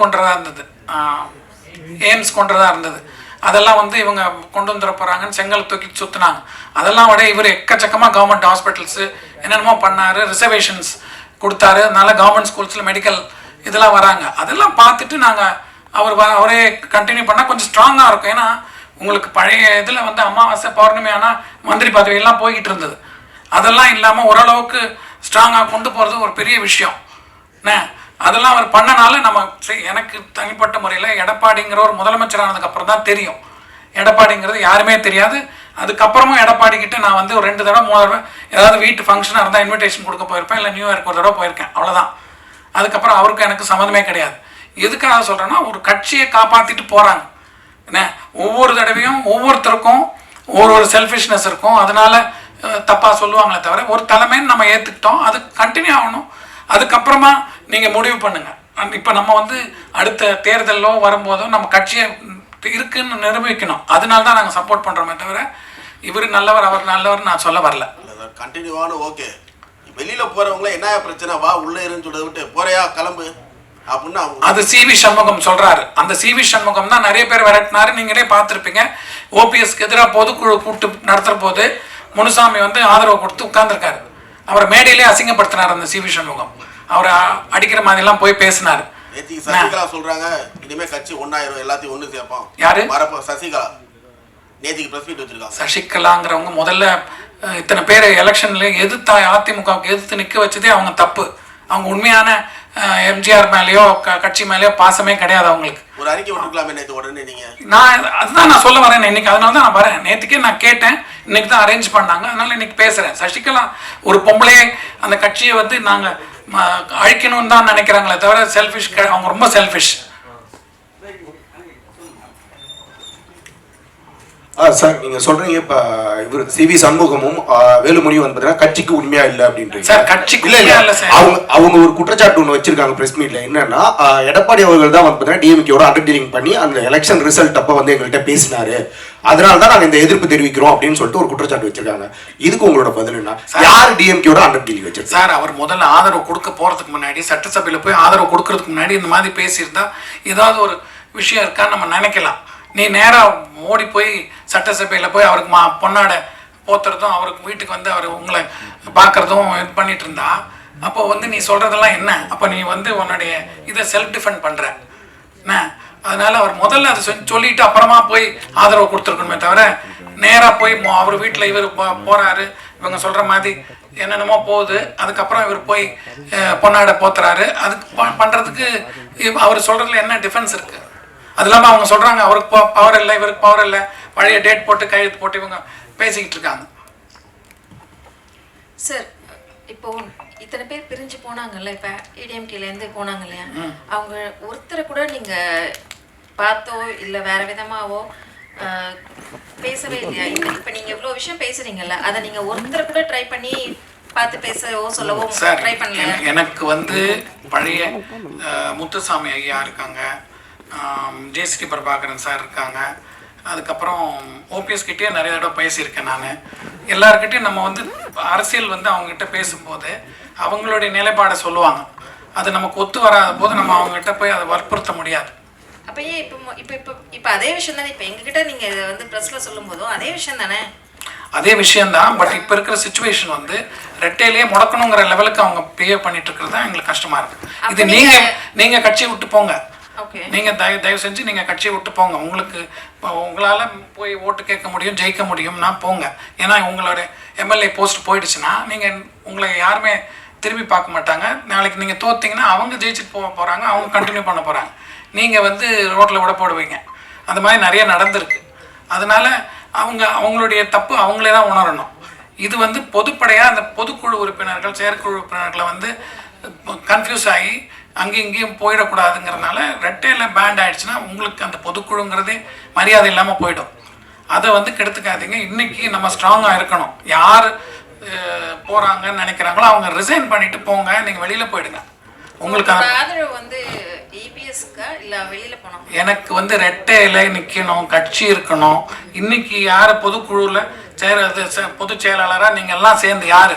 கொண்டுறதா இருந்தது, எய்ம்ஸ் கொண்டுறதா இருந்தது. அதெல்லாம் வந்து இவங்க கொண்டு வந்துட போகிறாங்கன்னு செங்கல் தூக்கி சுற்றினாங்க. அதெல்லாம் விட இவர் எக்கச்சக்கமாக கவர்மெண்ட் ஹாஸ்பிட்டல்ஸு என்னென்னமோ பண்ணார், ரிசர்வேஷன்ஸ் கொடுத்தாரு. அதனால கவர்மெண்ட் ஸ்கூல்ஸில் மெடிக்கல் இதெல்லாம் வராங்க. அதெல்லாம் பார்த்துட்டு நாங்கள் அவரே கண்டினியூ பண்ணால் கொஞ்சம் ஸ்ட்ராங்காக இருக்கும். ஏன்னா உங்களுக்கு பழைய இதில் வந்து அமாவாசை பௌர்ணமி ஆனால் மந்திரி பதவியெல்லாம் போய்கிட்டு இருந்தது. அதெல்லாம் இல்லாமல் ஓரளவுக்கு ஸ்ட்ராங்காக கொண்டு போகிறது ஒரு பெரிய விஷயம். அதெல்லாம் அவர் பண்ணனால நம்ம எனக்கு தனிப்பட்ட முறையில் எடப்பாடிங்கிற ஒரு முதலமைச்சர் ஆனதுக்கப்புறம் தான் தெரியும். எடப்பாடிங்கிறது யாருமே தெரியாது. அதுக்கப்புறமும் எடப்பாடிக்கிட்ட நான் வந்து ஒரு 2 தடவை 3 தடவை ஏதாவது வீட்டு ஃபங்க்ஷனாக இருந்தால் இன்விடேஷன் கொடுக்க போயிருப்பேன், இல்லை நியூ இயர்க்கு ஒரு தடவை போயிருக்கேன், அவ்வளோதான். அதுக்கப்புறம் அவருக்கு எனக்கு சம்மந்தமே கிடையாது. எதுக்காக சொல்கிறேன்னா ஒரு கட்சியை காப்பாற்றிட்டு போகிறாங்க. என்ன ஒவ்வொரு தடவையும் ஒவ்வொருத்தருக்கும் ஒரு செல்ஃபிஷ்னஸ் இருக்கும். அதனால தப்பாக சொல்லுவாங்களே தவிர ஒரு தலைமைன்னு நம்ம ஏற்றுக்கிட்டோம், அது கண்டினியூ ஆகணும். அதுக்கப்புறமா நீங்கள் முடிவு பண்ணுங்கள். இப்போ நம்ம வந்து அடுத்த தேர்தலோ வரும்போதோ நம்ம கட்சியை இருக்குன்னு நிரூபிக்கணும். அதனால தான் நாங்கள் சப்போர்ட் பண்ணுறோமே தவிர இவர் நல்லவர் அவர் நல்லவர் நான் சொல்ல வரல. கண்டினியூவான ஓகே. வெளியில் போகிறவங்கள என்ன பிரச்சனை, வா உள்ளே இருன்னு சொல்றதை விட்டு போறையா கிளம்பு அப்படின்னா அது சிவி சண்முகம் சொல்கிறாரு. அந்த சிவி சண்முகம் தான் நிறைய பேர் விரட்டினாரு. நீங்களே பார்த்துருப்பீங்க. ஓபிஎஸ்க்கு எதிராக பொதுக்குழு கூட்டு நடத்துகிற போது முனுசாமி வந்து ஆதரவு கொடுத்து உட்கார்ந்துருக்காரு. அவரை மேடையிலே அசிங்கப்படுத்தினார் அந்த சிவி சண்முகம். அவரை அடிக்கிற மாதிரிலாம் போய் பேசினார். சசிகலா சொல்றாங்க இனிமே கட்சி ஒன்னாயிரம், எல்லாத்தையும் ஒன்று சேர்ப்போம். யாரு? சசிகலா நேத்திக்கு பிரஸ் மீட் வச்சிருக்காங்க. சசிகலாங்கிறவங்க முதல்ல இத்தனை பேர் எலெக்ஷன்ல எதிர்த்து அதிமுகவுக்கு எதிர்த்து நிற்க வச்சதே அவங்க தப்பு. அவங்க உண்மையான எம்ஜிஆர் மேலேயோ கட்சி மேலேயோ பாசமே கிடையாது அவங்களுக்கு. ஒரு அறிக்கை விட்டுருக்கலாமே நேற்று உடனே நீங்க. அதுதான் நான் சொல்ல வரேன் இன்னைக்கு. அதனால தான் நான் வரேன். நேற்றுக்கே நான் கேட்டேன், இன்னைக்கு தான் அரேஞ்ச் பண்ணாங்க, அதனால இன்னைக்கு பேசுறேன். சசிகலா ஒரு பொம்பளையே அந்த கட்சியை வந்து நாங்கள் அழிக்கணும்னு தான் நினைக்கிறாங்களே தவிர செல்ஃபிஷ், அவங்க ரொம்ப செல்ஃபிஷ். சார் நீங்கள் சொல்கிறீங்க இப்போ இவர் சிவி சண்முகமும் வேலுமணியும் வந்து பார்த்தீங்கன்னா கட்சிக்கு உண்மையா இல்லை அப்படின்றீங்க. சார் கட்சிக்கு இல்லை சார். அவங்க ஒரு குற்றச்சாட்டு ஒன்று வச்சிருக்காங்க ப்ரெஸ் மீட்டில். என்னன்னா எடப்பாடி அவர்கள் தான் வந்து பார்த்தீங்கன்னா டிஎம்கேயோட அண்டர்டேக்கிங் பண்ணி அந்த எலெக்ஷன் ரிசல்ட் அப்போ வந்து எங்கள்கிட்ட பேசினாரு, அதனால தான் நாங்கள் இந்த எதிர்ப்பு தெரிவிக்கிறோம் அப்படின்னு சொல்லிட்டு ஒரு குற்றச்சாட்டு வச்சிருக்காங்க. இதுக்கு உங்களோட பதில் என்ன? யார் டிஎம்கேயோட அண்டர்டேக்கிங் வச்சிருக்காங்க? சார் அவர் முதல்ல ஆதரவு கொடுக்க போகிறதுக்கு முன்னாடி, சட்டசபையில் போய் ஆதரவு கொடுக்கறதுக்கு முன்னாடி இந்த மாதிரி பேசியிருந்தா ஏதாவது ஒரு விஷயம் இருக்கான்னு நம்ம நினைக்கலாம். நீ நேராக ஓடி போய் சட்டசபையில் போய் அவருக்கு பொன்னாடை போத்துறதும் அவருக்கு வீட்டுக்கு வந்து அவர் உங்களை பார்க்குறதும் இது பண்ணிட்டு இருந்தா அப்போ வந்து நீ சொல்கிறதெல்லாம் என்ன? அப்போ நீ வந்து உன்னுடைய இதை செல்ஃப் டிஃபெண்ட் பண்ணுற என்ன? அதனால அவர் முதல்ல அதை சொல்லிட்டு அப்புறமா போய் ஆதரவு கொடுத்துருக்கணுமே தவிர நேராக போய் அவர் வீட்டில் இவர் போகிறாரு, இவங்க சொல்கிற மாதிரி என்னென்னமோ போகுது, அதுக்கப்புறம் இவர் போய் பொன்னாடை போத்துறாரு. அதுக்கு பண்ணுறதுக்கு அவர் சொல்கிறதுல என்ன டிஃபென்ஸ் இருக்குது? அது இல்லாமல் அவங்க சொல்கிறாங்க அவருக்கு பவர் இல்லை, இவருக்கு பவர் இல்லை, பழைய டேட் போட்டு கையெழுத்து போட்டு இவங்க பேசிக்கிட்டு இருக்காங்க. சார் இப்போ இத்தனை பேர் பிரிஞ்சு போனாங்கல்ல, இப்போ ஏடிஎம்கேலேருந்து போனாங்க இல்லையா, அவங்க ஒருத்தரை கூட நீங்கள் பார்த்தோ இல்லை வேற விதமாவோ பேசவே இல்லையா? இப்போ நீங்கள் இவ்வளோ விஷயம் பேசுறீங்கல்ல, அதை நீங்கள் ஒருத்தரை கூட ட்ரை பண்ணி பார்த்து பேசவோ சொல்லவோ ட்ரை பண்ணல? எனக்கு வந்து பழைய முத்துசாமி ஐயா இருக்காங்க, ஜெயஸ்ரீ பிரபாகரன் சார் இருக்காங்க, அதுக்கப்புறம் ஓபிஎஸ் கிட்டே நிறைய தடவை பேசியிருக்கேன் நான். எல்லாருக்கிட்டையும் நம்ம வந்து அரசியல் வந்து அவங்ககிட்ட பேசும்போது அவங்களுடைய நிலைப்பாடை சொல்லுவாங்க. அது நமக்கு ஒத்து வராத போது நம்ம அவங்ககிட்ட போய் அதை வற்புறுத்த முடியாது. அப்போ ஏன் இப்போ அதே விஷயம் தானே இப்போ எங்ககிட்ட நீங்கள் வந்து ப்ரெஸ்ஸில் சொல்லும் போதும் அதே விஷயம் தானே? அதே விஷயம்தான். பட் இப்போ இருக்கிற சிச்சுவேஷன் வந்து ரெட்டையிலேயே முடக்கணுங்கிற லெவலுக்கு அவங்க பிஹேவ் பண்ணிட்டு இருக்கிறது தான் எங்களுக்கு கஷ்டமாக இருக்குது. இது நீங்கள் கட்சியை விட்டு போங்க, நீங்கள் தயவு செஞ்சு நீங்கள் கட்சியை விட்டு போங்க. உங்களுக்கு உங்களால் போய் ஓட்டு கேட்க முடியும், ஜெயிக்க முடியும்னா போங்க. ஏன்னா உங்களோட எம்எல்ஏ போஸ்ட் போயிடுச்சுன்னா நீங்கள் உங்களை யாருமே திரும்பி பார்க்க மாட்டாங்க. நாளைக்கு நீங்கள் தோற்றிங்கன்னா அவங்க ஜெயிச்சுட்டு போகிறாங்க, அவங்க கண்டினியூ பண்ண போகிறாங்க, நீங்கள் வந்து ரோட்டில் விட போடுவீங்க. அந்த மாதிரி நிறைய நடந்திருக்கு. அதனால் அவங்களுடைய தப்பு அவங்களே தான் உணரணும். இது வந்து பொதுப்படையாக அந்த பொதுக்குழு உறுப்பினர்கள் செயற்குழு உறுப்பினர்களை வந்து கன்ஃபியூஸ் ஆகி அங்கேயும் இங்கேயும் போயிடக்கூடாதுங்கிறதுனால ரெட்டையில் பேண்ட் ஆகிடுச்சுன்னா உங்களுக்கு அந்த பொதுக்குழுங்கிறதே மரியாதை இல்லாமல் போயிடும். அதை வந்து கெடுத்துக்காதீங்க. இன்றைக்கி நம்ம ஸ்ட்ராங்காக இருக்கணும். யார் போகிறாங்கன்னு நினைக்கிறாங்களோ அவங்க ரிசைன் பண்ணிவிட்டு போங்க, நீங்கள் வெளியில் போயிடுங்க. உங்களுக்கு ஆதரவு வந்து எனக்கு வந்து ரெட்டையில நிற்கணும், கட்சி இருக்கணும். இன்னைக்கு யார் பொதுக்குழுவில் பொதுச் செயலாளராக நீங்கள் எல்லாம் சேர்ந்து யார்?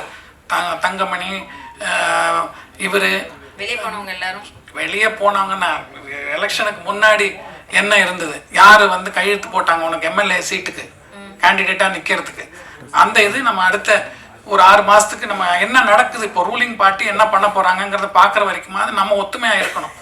தங்கமணி, இவர் வெளியே போனவங்க எல்லாரும் வெளியே போனாங்கன்னா எலெக்ஷனுக்கு முன்னாடி என்ன இருந்தது, யார் வந்து கையெழுத்து போட்டாங்க உனக்கு எம்எல்ஏ சீட்டுக்கு கேண்டிடேட்டாக நிற்கிறதுக்கு, அந்த இது நம்ம அடுத்த ஒரு 6 மாதத்துக்கு நம்ம என்ன நடக்குது, இப்போ ரூலிங் பார்ட்டி என்ன பண்ண போகிறாங்கங்கிறத பார்க்குற வரைக்குமாவது நம்ம ஒத்துமையாக இருக்கணும்.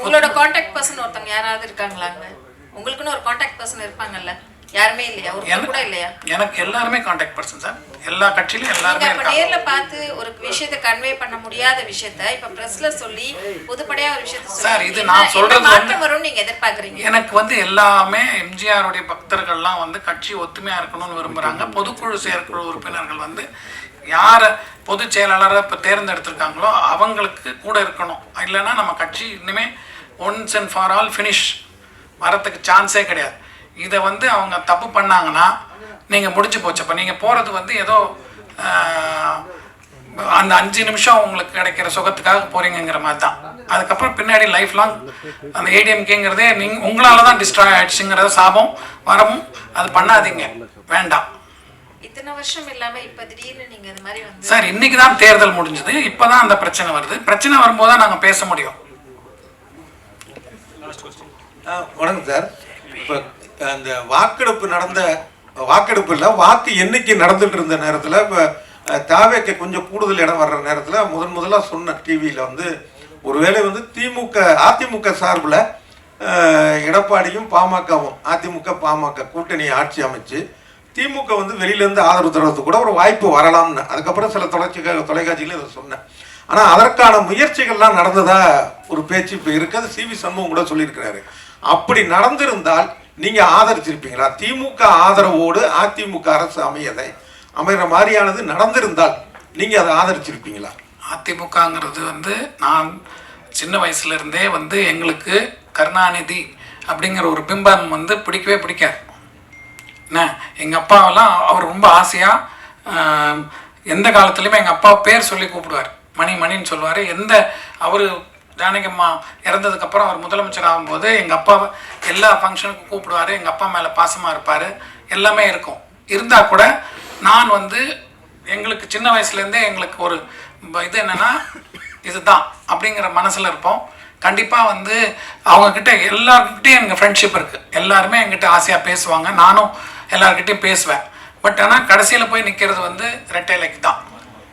உங்களோட கான்டாக்ட் பர்சன் ஒருத்தவங்க யாராவது இருக்காங்களாங்க? உங்களுக்குன்னு ஒரு கான்டாக்ட் பர்சன் இருப்பாங்கல்ல, யாருமே இல்லையா? ஒரு கூட இல்லையா? எனக்கு எல்லாருமே கான்டாக்ட் பர்சன் சார், எல்லா கட்சியிலும் எல்லாருமே இப்ப இருக்காங்க. நேர்ல பார்த்து ஒரு விஷயத்தை கன்வே பண்ண முடியாத விஷயத்த இப்ப பிரஸ்ல சொல்லி பொதுப்படையா ஒரு விஷயத்தை சார், சொல்லி இது நான் சொல்றது மாற்றம் வரும்னு நீங்க எதிர்பார்க்கறீங்க? எனக்கு வந்து எல்லாமே எம்ஜிஆருடைய பக்தர்கள்லாம் வந்து கட்சி ஒத்துமையா இருக்கணும்னு விரும்புறாங்க. பொதுக்குழு செயற்குழு உறுப்பினர்கள் வந்து யார பொதுச் செயலாளரை இப்போ தேர்ந்தெடுத்திருக்காங்களோ அவங்களுக்கு கூட இருக்கணும். இல்லைன்னா நம்ம கட்சி இன்னுமே once and for all finish வரத்துக்கு சான்ஸே கிடையாது. இதை வந்து அவங்க தப்பு பண்ணாங்கன்னா நீங்கள் முடிஞ்சு போச்சு. அப்போ நீங்கள் போகிறது வந்து ஏதோ அந்த 5 நிமிஷம் உங்களுக்கு கிடைக்கிற சுகத்துக்காக போகிறீங்கிற மாதிரி தான். அதுக்கப்புறம் பின்னாடி லைஃப் லாங் அந்த ஏடிஎம்கேங்கிறதே உங்களால் தான் டிஸ்ட்ராய் ஆகிடுச்சுங்கிறத சாபம் வரவும் அது பண்ணாதீங்க, வேண்டாம். இத்தனை வருஷம் இல்லாம இப்ப திடீர்னு நீங்க இந்த மாதிரி வந்து சார், இன்னைக்கு தான் தேர்தல் முடிஞ்சது, இப்போதான் அந்த பிரச்சனை வருது. பிரச்சனை வரும்போது தான் நாங்கள் பேச முடியும். வணக்கம் சார். இப்போ அந்த வாக்கெடுப்பு இல்லை, வாக்கு எண்ணிக்கை நடந்துட்டு இருந்த நேரத்தில் இப்போ தாவேக்கு கொஞ்சம் கூடுதல் இடம் வர்ற நேரத்தில் முதலாக சொன்ன டிவியில் வந்து ஒருவேளை வந்து அதிமுக சார்பில் எடப்பாடியும் பாமகவும் அதிமுக கூட்டணி ஆட்சி அமைச்சு திமுக வந்து வெளியிலேருந்து ஆதரவு தருவது கூட ஒரு வாய்ப்பு வரலாம்னு அதுக்கப்புறம் சில தொலைக்காட்சிகளும் இதை சொன்னேன். ஆனால் அதற்கான முயற்சிகள்லாம் நடந்ததா ஒரு பேச்சு இப்போ இருக்குது. சிவி சண்முகம் கூட சொல்லியிருக்கிறாரு. அப்படி நடந்திருந்தால் நீங்கள் ஆதரிச்சிருப்பீங்களா? திமுக ஆதரவோடு அதிமுக அரசு அமைகிற மாதிரியானது நடந்திருந்தால் நீங்கள் அதை ஆதரிச்சிருப்பீங்களா? அதிமுகங்கிறது வந்து நான் சின்ன வயசுலேருந்தே வந்து எங்களுக்கு கருணாநிதி அப்படிங்கிற ஒரு பிம்பம் வந்து பிடிக்கவே பிடிக்காது. என்ன, எங்கள் அப்பாவெல்லாம் அவர் ரொம்ப ஆசையாக எந்த காலத்துலேயுமே எங்கள் அப்பா பேர் சொல்லி கூப்பிடுவார், மணின்னு சொல்லுவார். அவர் ஜானகியம்மா இறந்ததுக்கப்புறம் அவர் முதலமைச்சர் ஆகும்போது எங்கள் அப்பாவை எல்லா ஃபங்க்ஷனுக்கும் கூப்பிடுவார். எங்கள் அப்பா மேலே பாசமாக இருப்பார், எல்லாமே இருக்கும். இருந்தால் கூட நான் வந்து எங்களுக்கு சின்ன வயசுலேருந்தே எங்களுக்கு ஒரு இது என்னென்னா இதுதான் அப்படிங்கிற மனசில் இருப்போம். கண்டிப்பாக வந்து அவங்கக்கிட்ட எல்லாருக்கிட்டையும் எனக்கு ஃப்ரெண்ட்ஷிப் இருக்குது. எல்லாருமே என்கிட்ட ஆசையாக பேசுவாங்க, நானும் எல்லாருக்கிட்டையும் பேசுவேன். பட் ஆனால் கடைசியில் போய் நிற்கிறது வந்து ரெட்டை இலைக்கு தான்.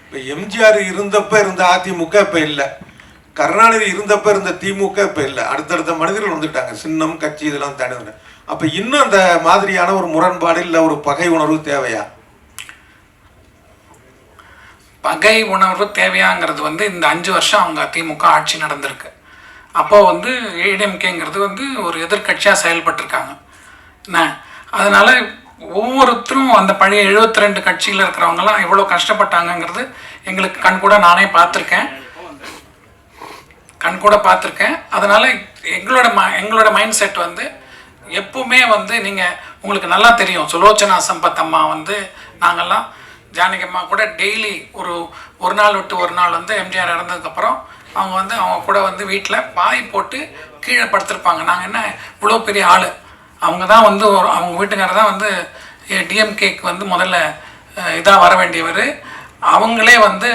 இப்போ எம்ஜிஆர் இருந்தப்ப இருந்த அதிமுக இப்போ இல்லை, கருணாநிதி இருந்தப்ப இருந்த திமுக இப்போ இல்லை. அடுத்தடுத்த மனிதர்கள் வந்துட்டாங்க, சின்னம் கட்சி இதெல்லாம் தாண்டி. அப்போ இன்னும் அந்த மாதிரியான ஒரு முரண்பாடு இல்லை ஒரு பகை உணர்வு தேவையா? பகை உணர்வு தேவையாங்கிறது வந்து இந்த 5 வருஷம் அவங்க திமுக ஆட்சி நடந்திருக்கு. அப்போது வந்து ஏடிஎம்கேங்கிறது வந்து ஒரு எதிர்கட்சியாக செயல்பட்டுருக்காங்க. என்ன, அதனால் ஒவ்வொருத்தரும் அந்த பழைய 72 கட்சியில் இருக்கிறவங்கலாம் எவ்வளோ கஷ்டப்பட்டாங்கங்கிறது எங்களுக்கு கண்கூட நானே பார்த்துருக்கேன். அதனால் எங்களோட மைண்ட் செட் வந்து எப்பவுமே வந்து நீங்கள் உங்களுக்கு நல்லா தெரியும், சுலோச்சனா சம்பத் அம்மா வந்து நாங்கள்லாம் ஜானகியம்மா கூட டெய்லி ஒரு நாள் விட்டு ஒரு நாள் வந்து எம்ஜிஆர் இறந்ததுக்கப்புறம் அவங்க வந்து அவங்க கூட வந்து வீட்டில் பாய் போட்டு கீழே படுத்திருப்பாங்க. நாங்கள் என்ன இவ்வளோ பெரிய ஆள், அவங்க தான் வந்து அவங்க வீட்டுக்காரர் தான் வந்து டிஎம்கேக்கு வந்து முதல்ல இதாக வர வேண்டியவர். அவங்களே வந்து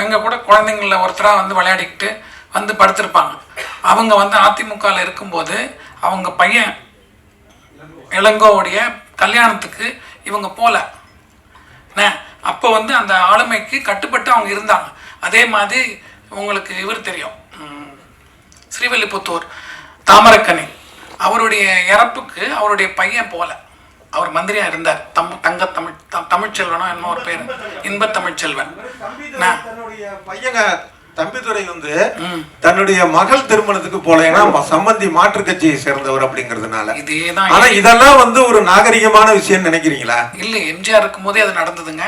எங்கள் கூட குழந்தைங்களில் ஒருத்தராக வந்து விளையாடிக்கிட்டு வந்து படுத்திருப்பாங்க. அவங்க வந்து அதிமுகவில் இருக்கும்போது அவங்க பையன் இளங்கோவுடைய கல்யாணத்துக்கு இவங்க போகல. அப்போ வந்து அந்த ஆளுமைக்கு கட்டுப்பட்டு அவங்க இருந்தாங்க. அதே மாதிரி உங்களுக்கு இவர் தெரியும், ஸ்ரீவில்லிபுத்தூர் தாமரக்கனி, அவருடைய இறப்புக்கு அவருடைய பையன் போகல, அவர் மந்திரியாக இருந்தார். தமிழ்ச்செல்வனோ என்னமோ ஒரு பேர், இன்ப தமிழ்ச்செல்வன். தம்பிதுரை வந்து தன்னுடைய மகள் திருமணத்துக்கு போல, ஏன்னா சம்பந்தி மாற்று கட்சியை சேர்ந்தவர் அப்படிங்கிறதுனால. ஆனா இதெல்லாம் வந்து ஒரு நாகரிகமான விஷயம் நினைக்கிறீங்களா? இல்லை, எம்ஜிஆர் இருக்கும் போதே அது நடந்ததுங்க.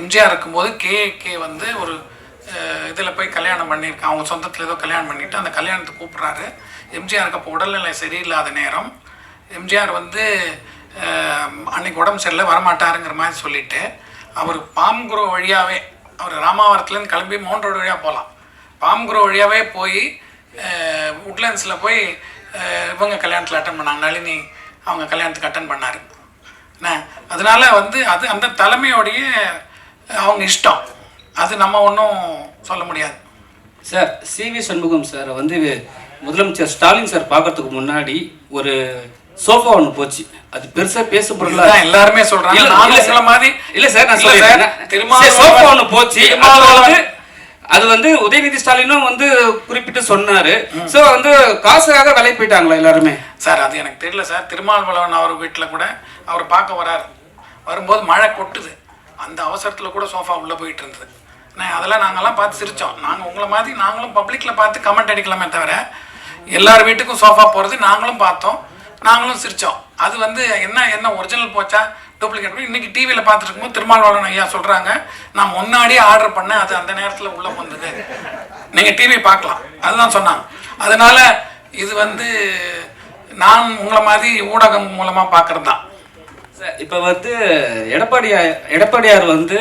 எம்ஜிஆர் இருக்கும்போது கே வந்து ஒரு இதில் போய் கல்யாணம் பண்ணியிருக்கான், அவங்க சொந்தத்தில் ஏதோ கல்யாணம் பண்ணிட்டு அந்த கல்யாணத்துக்கு கூப்பிட்றாரு. எம்ஜிஆருக்கு அப்போ உடல்நிலை சரியில்லாத நேரம். எம்ஜிஆர் வந்து அன்னைக்கு உடம்பு சரியில்லை, வரமாட்டாருங்கிற மாதிரி சொல்லிட்டு அவர் பாம்குரோ வழியாகவே, அவர் ராமாவரத்துலேருந்து கிளம்பி மவுண்ட் ரோடு வழியாக போகலாம், பாம்குரோ வழியாகவே போய் உட்லண்ட்ஸில் போய் இவங்க கல்யாணத்தில் அட்டன் பண்ணாங்க, நளினி அவங்க கல்யாணத்துக்கு அட்டன் பண்ணார். அதனால வந்து அது அந்த தலைமையோடைய அவங்க இஷ்டம், அது நம்ம ஒன்றும் சொல்ல முடியாது. சார், சிவி சண்முகம் சார் வந்து முதலமைச்சர் ஸ்டாலின் சார் பார்க்கறதுக்கு முன்னாடி ஒரு சோஃபா ஒன்று போச்சு. அது பெருசா பேச பொருளா இதுதான் எல்லாருமே சொல்றாங்க. இல்ல, நானும் இல்ல உங்களை மாதிரி இல்ல சார், நான் இல்ல சார், சொல்றேன். திருமாவளவன் சோஃபா ஒன்று போச்சு. திருமாவளவன் அது வந்து உதயநிதி ஸ்டாலினும் வந்து குறிப்பிட்டு சொன்னாரு. சோ வந்து காசுக்காக விலை போயிட்டாங்களா எல்லாருமே? சார் அது எனக்கு தெரியல சார். திருமாவளவன் அவர் வீட்டில் கூட அவர் பார்க்க வராரு. வரும்போது மழை கொட்டுது. அந்த அவசரத்தில் கூட சோஃபா உள்ளே போயிட்டு இருந்தது. அதெல்லாம் நாங்கள்லாம் பார்த்து சிரித்தோம். நாங்கள் உங்களை மாதிரி நாங்களும் பப்ளிக்கில் பார்த்து கமெண்ட் அடிக்கலாமே தவிர எல்லார் வீட்டுக்கும் சோஃபா போகிறது நாங்களும் பார்த்தோம், நாங்களும் சிரித்தோம். அது வந்து என்ன ஒரிஜினல் போச்சா டூப்ளிகேட்? இன்னைக்கு டிவியில் பார்த்துட்டு இருக்கும்போது திருமாவளவன் ஐயா சொல்கிறாங்க, நான் முன்னாடியே ஆர்டர் பண்ணேன், அது அந்த நேரத்தில் உள்ளே வந்தது. நீங்கள் டிவி பார்க்கலாம், அதுதான் சொன்னாங்க. அதனால இது வந்து நான் உங்களை மாதிரி ஊடகம் மூலமாக பார்க்குறது தான். இப்போ வந்து எடப்பாடியார் வந்து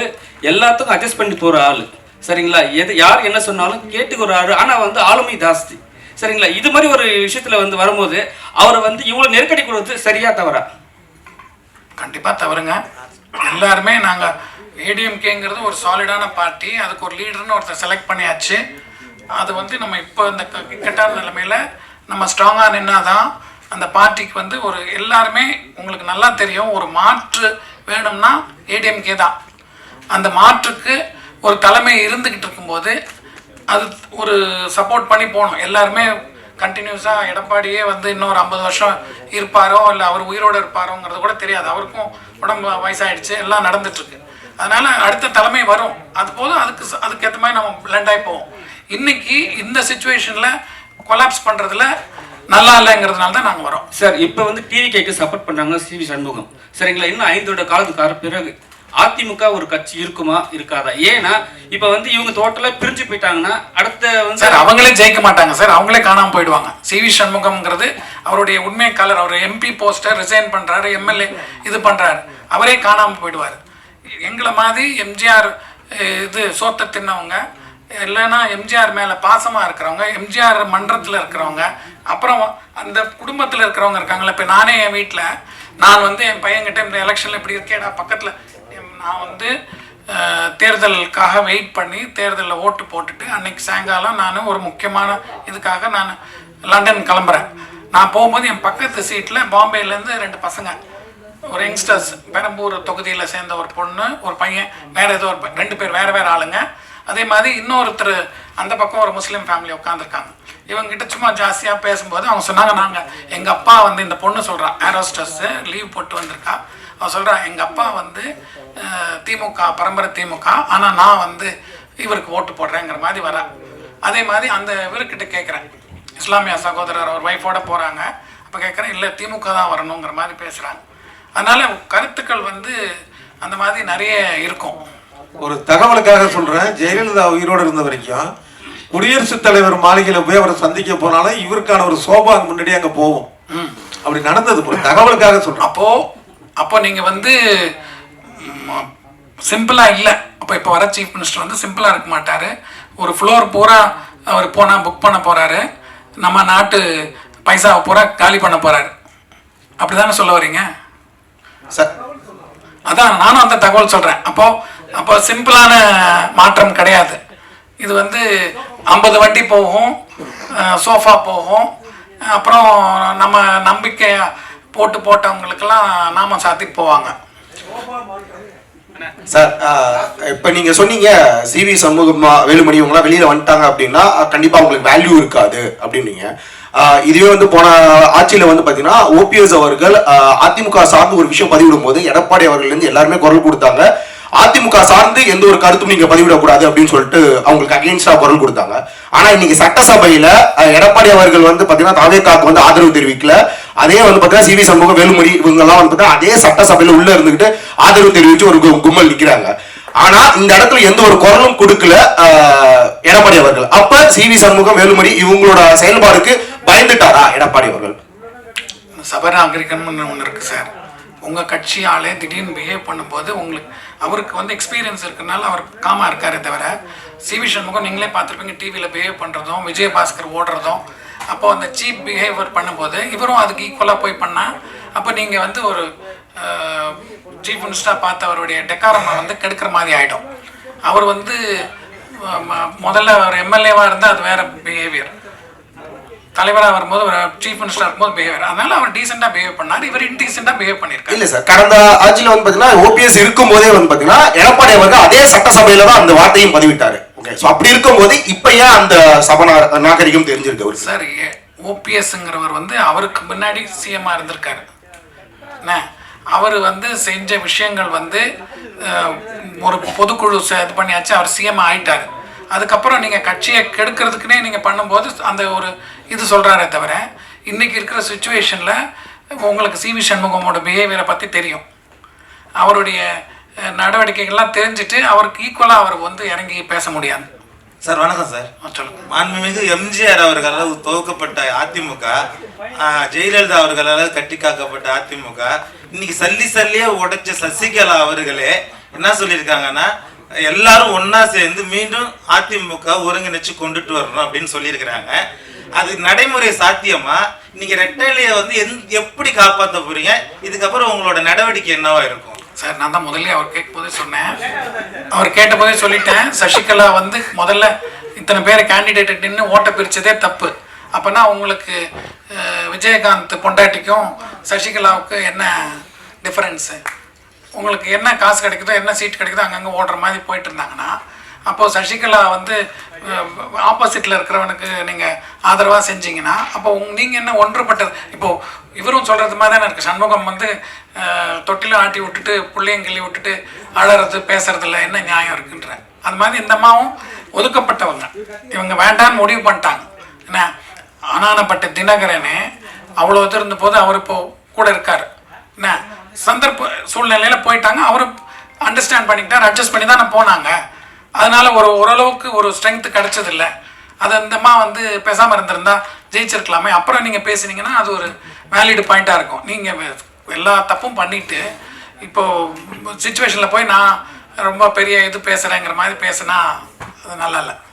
எல்லாத்துக்கும் அட்ஜஸ்ட் பண்ணி போகிற ஆள், சரிங்களா? யார் என்ன சொன்னாலும் கேட்டுக்கிற ஆள். ஆனால் வந்து ஆளுமை ஜாஸ்தி, சரிங்களா? இது மாதிரி ஒரு விஷயத்தில் வந்து வரும்போது அவரை வந்து இவ்வளோ நெருக்கடி கொடுத்து சரியா தவறா? கண்டிப்பாக தவறுங்க. எல்லாருமே நாங்கள் ஏடிஎம்கேங்கிறது ஒரு சாலிடான பார்ட்டி, அதுக்கு ஒரு லீடர்னு ஒருத்தர் செலக்ட் பண்ணியாச்சு. அது வந்து நம்ம இப்போ இந்த இக்கட்டான நிலைமையில் நம்ம ஸ்ட்ராங்காக நின்னாதான் அந்த பார்ட்டிக்கு வந்து ஒரு எல்லாருமே உங்களுக்கு நல்லா தெரியும், ஒரு மாற்று வேணும்னா ஏடிஎம்கே தான். அந்த மாற்றுக்கு ஒரு தலைமை இருந்துக்கிட்டு இருக்கும்போது அது ஒரு சப்போர்ட் பண்ணி போகணும். எல்லாருமே கண்டினியூஸாக எடப்பாடியே வந்து இன்னொரு 50 வருஷம் இருப்பாரோ இல்லை அவர் உயிரோடு இருப்பாரோங்கிறது கூட தெரியாது. அவருக்கும் உடம்பு வயசாகிடுச்சு, எல்லாம் நடந்துட்டுருக்கு. அதனால் அடுத்த தலைமை வரும், அது போதும். அதுக்கேற்ற மாதிரி நம்ம பிளண்ட் ஆகி போவோம். இன்றைக்கி இந்த சுச்சுவேஷனில் கொலாப்ஸ் பண்ணுறதுல நல்லா இல்லைங்கிறதுனால தான் நாங்கள் வரோம். சார் இப்போ வந்து டிவிகேக்கு சப்போர்ட் பண்ணுறாங்க சிவி சண்முகம், சரிங்களா? இன்னும் 5 வருட காலத்துக்கு பிறகு அதிமுக ஒரு கட்சி இருக்குமா இருக்காதா? ஏன்னா இப்போ வந்து இவங்க டோட்டலாக பிரிஞ்சு போயிட்டாங்கன்னா அடுத்த வந்து சார் அவங்களே ஜெயிக்க மாட்டாங்க சார், அவங்களே காணாமல் போயிடுவாங்க. சிவி சண்முகம்ங்கிறது அவருடைய உண்மை கலர். அவர் எம்பி போஸ்டர் ரிசைன் பண்ணுறாரு, எம்எல்ஏ இது பண்ணுறாரு, அவரே காணாமல் போயிடுவார். எங்களை மாதிரி எம்ஜிஆர் இது சோத்த தின்னவங்க, இல்லைன்னா எம்ஜிஆர் மேலே பாசமாக இருக்கிறவங்க, எம்ஜிஆர் மன்றத்தில் இருக்கிறவங்க, அப்புறம் அந்த குடும்பத்தில் இருக்கிறவங்க இருக்காங்களே. இப்போ நானே என் வீட்டில் நான் வந்து என் பையன்கிட்ட இந்த எலெக்ஷனில் இப்படி இருக்கேடா பக்கத்தில், நான் வந்து தேர்தலுக்காக வெயிட் பண்ணி தேர்தலில் ஓட்டு போட்டுட்டு அன்னைக்கு சாயங்காலம் நான் ஒரு முக்கியமான இதுக்காக நான் லண்டன் கிளம்புறேன். நான் போகும்போது என் பக்கத்து சீட்டில் பாம்பேலேருந்து 2 பசங்க, ஒரு யங்ஸ்டர்ஸ், பெரம்பூர் தொகுதியில் சேர்ந்த ஒரு பொண்ணு ஒரு பையன், வேறு ஏதோ ஒரு 2 பேர் வேறு வேறு ஆளுங்க. அதே மாதிரி இன்னொருத்தர் அந்த பக்கம் ஒரு முஸ்லீம் ஃபேமிலி உட்காந்துருக்காங்க. இவங்ககிட்ட சும்மா ஜாஸ்தியாக பேசும்போது அவங்க சொன்னாங்க, நாங்கள் எங்கள் அப்பா வந்து இந்த பொண்ணு சொல்கிறான், ஏரோஸ்டர்ஸு லீவ் போட்டு வந்திருக்கா, அவன் சொல்கிறான் எங்கள் அப்பா வந்து திமுக பரம்பரை திமுக, ஆனால் நான் வந்து இவருக்கு ஓட்டு போடுறேங்கிற மாதிரி வரேன். அதே மாதிரி அந்த இவர்கிட்ட கேட்குறேன், இஸ்லாமிய சகோதரர் அவர் ஒய்ஃபோட போகிறாங்க, அப்போ கேட்குறேன் இல்லை திமுக தான் வரணுங்கிற மாதிரி பேசுகிறாங்க. அதனால் கருத்துக்கள் வந்து அந்த மாதிரி நிறைய இருக்கும். ஒரு தகவலுக்காக சொல்றேன், ஜெயலலிதா உயிரோடு இருந்த வரைக்கும் குடியரசுத் தலைவர் மாளிகையில் போய் அவரை சந்திக்க போனாலும் இவருக்கான ஒரு சோபா முன்னாடியே அங்கே போவோம். அப்படி நடந்தது. ஒரு தகவலுக்காக சொல்றேன். அப்போ நீங்கள் வந்து சிம்பிளாக இல்லை. இப்போ வர சீஃப் மினிஸ்டர் வந்து சிம்பிளாக இருக்க மாட்டார். ஒரு ஃப்ளோர் பூரா அவர் போனால் புக் பண்ண போகிறாரு, நம்ம நாட்டு பைசாவை பூரா காலி பண்ண போகிறாரு. அப்படி தானே சொல்ல வரீங்க சார்? அதான் நானும் அந்த தகவல் சொல்கிறேன். அப்போ சிம்பிளான மாற்றம் கிடையாது. இது வந்து 50 வண்டி போகும், சோஃபா போகும், அப்புறம் நம்ம நம்பிக்கை போட்டவங்களுக்கெல்லாம் நாம சாத்திட்டு போவாங்க. சார் இப்போ நீங்கள் சொன்னீங்க சிவி சண்முகமா வேலுமணி இவங்களாம் வெளியில் வந்துட்டாங்க அப்படின்னா கண்டிப்பாக அவங்களுக்கு வேல்யூ இருக்காது அப்படின்னீங்க. இதுவே வந்து போன ஆட்சியில் வந்து பார்த்தீங்கன்னா ஓபிஎஸ் அவர்கள் அதிமுக சார்ந்து ஒரு விஷயம் பதிவிடும் போது எடப்பாடி அவர்கள்லேருந்து எல்லாருமே குரல் கொடுத்தாங்க. அதிமுக சார்ந்து எந்த ஒரு கருத்தும் நீங்க பதிவிடக்கூடாது அப்படின்னு சொல்லிட்டு அவங்களுக்கு அகெயின்ஸ்டா குரல் கொடுத்தாங்க. ஆனா இன்னைக்கு சட்டசபையில எடப்பாடி அவர்கள் வந்து பாத்தீங்கன்னா தாவேக்காக்கு வந்து ஆதரவு தெரிவிக்கல. அதே வந்து பாத்தீங்கன்னா சிவி சண்முகம் வேலுமணி இவங்க எல்லாம் வந்து பாத்தீங்கன்னா அதே சட்டசபையில உள்ள இருந்துகிட்டு ஆதரவு தெரிவிச்சு ஒரு கும்பல் நிக்கிறாங்க. ஆனா இந்த இடத்துல எந்த ஒரு குரலும் கொடுக்கல எடப்பாடி அவர்கள். அப்ப சிவி சண்முகம் வேலுமணி இவங்களோட செயல்பாடுக்கு பயந்துட்டாரா எடப்பாடி அவர்கள்? சபநாகரிகம் ஒன்று இருக்கு சார். உங்கள் கட்சி ஆளே திடீர்னு பிஹேவ் பண்ணும்போது அவருக்கு வந்து எக்ஸ்பீரியன்ஸ் இருக்குனால அவர் காமாக இருக்காரே தவிர, சிவி சண்முகம் நீங்களே பார்த்துருப்பீங்க டிவியில் பிஹேவ் பண்ணுறதும் விஜயபாஸ்கர் ஓடுறதும். அப்போ அந்த சீப் பிஹேவியர் பண்ணும்போது இவரும் அதுக்கு ஈக்குவலாக போய் பண்ணால் அப்போ நீங்கள் வந்து ஒரு சீஃப் மினிஸ்டராக பார்த்து அவருடைய டெக்காரமை வந்து கெடுக்கிற மாதிரி ஆகிடும். அவர் வந்து முதல்ல ஒரு எம்எல்ஏவாக இருந்தால் அது வேறு பிஹேவியர். தலைவராக வரும்போது ஒரு சீஃப் மினிஸ்டர் இருக்கும்போது பிஹேவியர், அதனால அவர் டீசெண்டாக பிஹேவ் பண்ணார், இவர் இன்டீசெண்டாக பிஹேவ் பண்ணியிருக்காரு. இல்ல சார், கடந்த ஆட்சியில் வந்து பாத்தீங்கன்னா ஓபிஎஸ் இருக்கும் போதே வந்து பாத்தீங்கன்னா எடப்பாடி அவர்கள் அதே சட்டசபையில தான் அந்த வார்த்தையும் பதிவிட்டாரு. ஓகே, சோ அப்படி இருக்கும்போது இப்ப ஏன் அந்த சபை நாகரிகம் தெரிஞ்சிருக்கு அவருக்கு? சார், ஓபிஎஸ்ங்கிறவர் வந்து அவருக்கு முன்னாடி சிஎம்மாக இருந்திருக்காரு. என்ன அவர் வந்து செஞ்ச விஷயங்கள் வந்து ஒரு பொதுக்குழு இது பண்ணியாச்சு, அவர் சிஎம் ஆயிட்டார். அதுக்கப்புறம் நீங்கள் கட்சியை கெடுக்கிறதுக்குனே நீங்கள் பண்ணும்போது அந்த ஒரு இது சொல்கிறாரே தவிர, இன்றைக்கி இருக்கிற சுச்சுவேஷனில் உங்களுக்கு சிவி சண்முகமோட பிஹேவியரை பற்றி தெரியும். அவருடைய நடவடிக்கைகள்லாம் தெரிஞ்சுட்டு அவருக்கு ஈக்குவலாக அவர் வந்து இறங்கி பேச முடியாது. சார் வணக்கம் சார். சொல்லுங்கள். மாண்புமிகு எம்ஜிஆர் அவர்களால் துவக்கப்பட்ட அதிமுக, ஜெயலலிதா அவர்களால் கட்டி காக்கப்பட்ட அதிமுக, இன்னைக்கு சல்லியே உடைச்ச சசிகலா அவர்களே என்ன சொல்லியிருக்காங்கன்னா, எல்லாரும் ஒன்னா சேர்ந்து மீண்டும் அதிமுக ஒருங்கிணைச்சு கொண்டுட்டு வரணும் அப்படின்னு சொல்லியிருக்கிறாங்க. அது நடைமுறை சாத்தியமா? இன்னைக்கு ரெட்டையிலையை வந்து எப்படி காப்பாற்ற போறீங்க? இதுக்கப்புறம் உங்களோட நடவடிக்கை என்னவா இருக்கும்? சார், நான் தான் முதல்ல அவர் கேட்கும்போதே சொன்னேன், அவர் கேட்டபோதே சொல்லிட்டேன், சசிகலா வந்து முதல்ல இத்தனை பேர் கேண்டிடேட் நின்று ஓட்டை பிரித்ததே தப்பு. அப்போனா உங்களுக்கு விஜயகாந்த் பொண்டாட்டிக்கும் சசிகலாவுக்கு என்ன டிஃப்ரென்ஸு? உங்களுக்கு என்ன காசு கிடைக்குதோ என்ன சீட் கிடைக்குதோ அங்கங்கே ஓடுற மாதிரி போயிட்டு இருந்தாங்கன்னா, அப்போது சசிகலா வந்து ஆப்போசிட்டில் இருக்கிறவனுக்கு நீங்கள் ஆதரவாக செஞ்சீங்கன்னா அப்போ நீங்கள் என்ன ஒன்றுபட்டது? இப்போது இவரும் சொல்கிறது மாதிரி தானே இருக்குது. சண்முகம் வந்து தொட்டிலும் ஆட்டி விட்டுட்டு புள்ளையும் கிள்ளி விட்டுட்டு அழறது பேசுறதில்ல, என்ன நியாயம் இருக்குன்ற அது மாதிரி இந்த அம்மாவும் ஒதுக்கப்பட்டவங்க, இவங்க வேண்டான்னு முடிவு பண்ணிட்டாங்க. என்ன ஆனானப்பட்ட தினகரனே அவ்வளோ இது இருந்த போது அவர் இப்போ கூட இருக்கார். என்ன சந்தர்ப்ப சூழ்நிலையில் போயிட்டாங்க, அவரும் அண்டர்ஸ்டாண்ட் பண்ணிக்கிட்டார், அட்ஜஸ்ட் பண்ணி தானே போனாங்க. அதனால ஓரளவுக்கு ஒரு ஸ்ட்ரென்த் கிடைச்சதில்லை. அது அந்தம்மா வந்து பேசாமல் இருந்திருந்தா ஜெயிச்சிருக்கலாமே. அப்புறம் நீங்கள் பேசுனீங்கன்னா அது ஒரு வேலிடு பாயிண்ட்டாக இருக்கும். நீங்கள் எல்லா தப்பும் பண்ணிவிட்டு இப்போது சுச்சுவேஷனில் போய் நான் ரொம்ப பெரிய இது பேசுகிறேங்கிற மாதிரி பேசுனா அது நல்லா இல்லை.